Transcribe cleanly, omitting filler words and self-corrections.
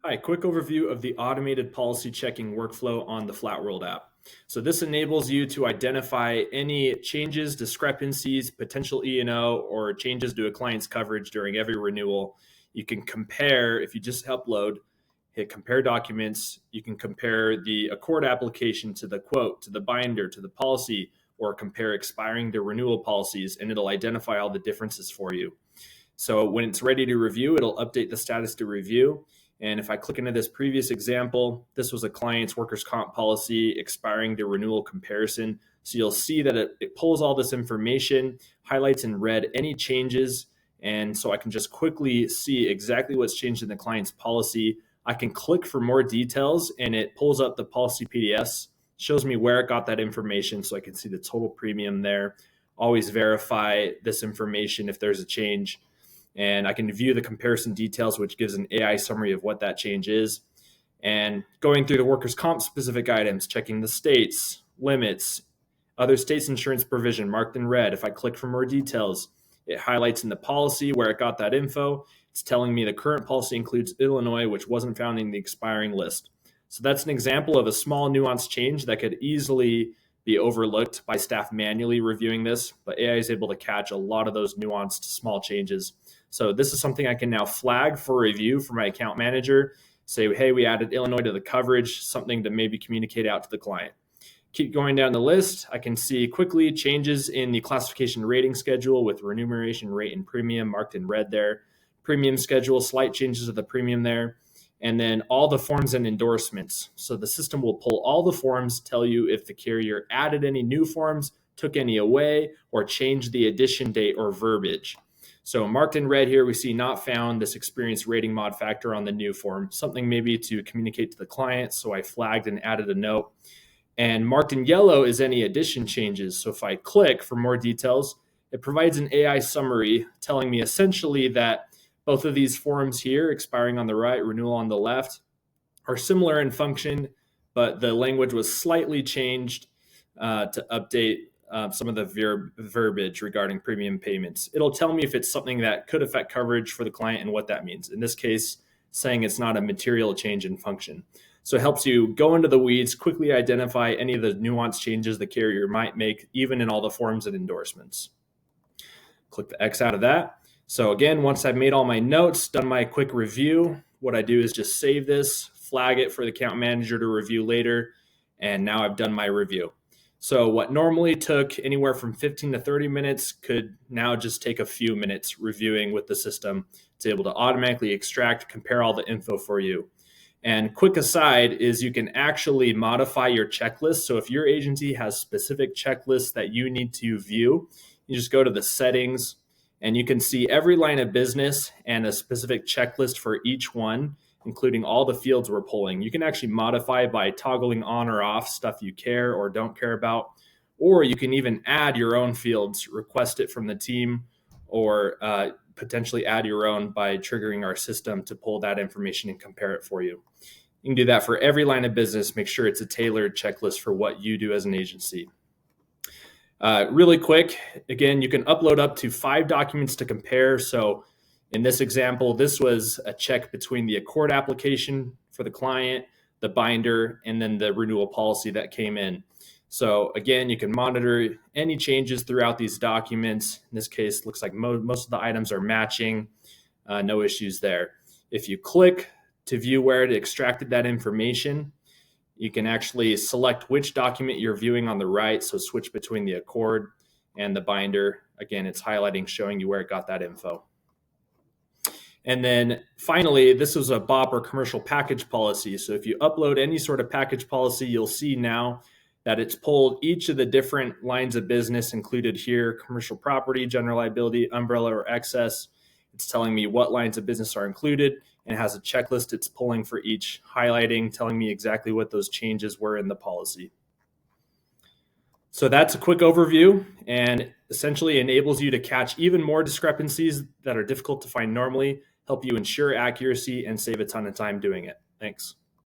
Hi, quick overview of the automated policy checking workflow on the Flatworld app. So this enables you to identify any changes, discrepancies, potential E&O, or changes to a client's coverage during every renewal. You can compare, if you just upload, hit compare documents, you can compare the Accord application to the quote, to the binder, to the policy, or compare expiring to renewal policies, and it'll identify all the differences for you. So when it's ready to review, it'll update the status to review. And if I click into this previous example, this was a client's workers' comp policy expiring to renewal comparison. So you'll see that it pulls all this information, highlights in red any changes. And so I can just quickly see exactly what's changed in the client's policy. I can click for more details and it pulls up the policy PDFs, shows me where it got that information so I can see the total premium there. Always verify this information if there's a change. And I can view the comparison details, which gives an AI summary of what that change is. And going through the workers' comp specific items, checking the states, limits, other states' insurance provision marked in red. If I click for more details, it highlights in the policy where it got that info. It's telling me the current policy includes Illinois, which wasn't found in the expiring list. So that's an example of a small nuanced change that could easily be overlooked by staff manually reviewing this, but AI is able to catch a lot of those nuanced small changes. So this is something I can now flag for review for my account manager, say, hey, we added Illinois to the coverage, something to maybe communicate out to the client. Keep going down the list. I can see quickly changes in the classification rating schedule with remuneration rate and premium marked in red there. Premium schedule, slight changes of the premium there. And then all the forms and endorsements. So the system will pull all the forms, tell you if the carrier added any new forms, took any away, or changed the addition date or verbiage. So marked in red here, we see not found, this experience rating mod factor on the new form, something maybe to communicate to the client. So I flagged and added a note. And marked in yellow is any addition changes. So if I click for more details, it provides an AI summary telling me essentially that both of these forms here, expiring on the right, renewal on the left, are similar in function, but the language was slightly changed to update some of the verbiage regarding premium payments. It'll tell me if it's something that could affect coverage for the client and what that means. In this case, saying it's not a material change in function. So it helps you go into the weeds, quickly identify any of the nuanced changes the carrier might make, even in all the forms and endorsements. Click the X out of that. So again, once I've made all my notes, done my quick review, what I do is just save this, flag it for the account manager to review later, and now I've done my review. So what normally took anywhere from 15 to 30 minutes could now just take a few minutes reviewing with the system. It's able to automatically extract, compare all the info for you. And quick aside is you can actually modify your checklist. So if your agency has specific checklists that you need to view, you just go to the settings and you can see every line of business and a specific checklist for each one, including all the fields we're pulling. You can actually modify by toggling on or off stuff you care or don't care about, or you can even add your own fields, request it from the team, or potentially add your own by triggering our system to pull that information and compare it for you. You can do that for every line of business. Make sure it's a tailored checklist for what you do as an agency. Really quick, again, you can upload up to 5 documents to compare. So in this example, this was a check between the Accord application for the client, the binder, and then the renewal policy that came in. So again, you can monitor any changes throughout these documents. In this case, it looks like most of the items are matching, no issues there. If you click to view where it extracted that information, you can actually select which document you're viewing on the right. So switch between the Accord and the binder. Again, it's highlighting, showing you where it got that info. And then finally, this is a BOP or commercial package policy. So if you upload any sort of package policy, you'll see now that it's pulled each of the different lines of business included here: commercial property, general liability, umbrella, or excess. It's telling me what lines of business are included, and it has a checklist it's pulling for each, highlighting, telling me exactly what those changes were in the policy. So that's a quick overview, and essentially enables you to catch even more discrepancies that are difficult to find normally, help you ensure accuracy, and save a ton of time doing it. Thanks.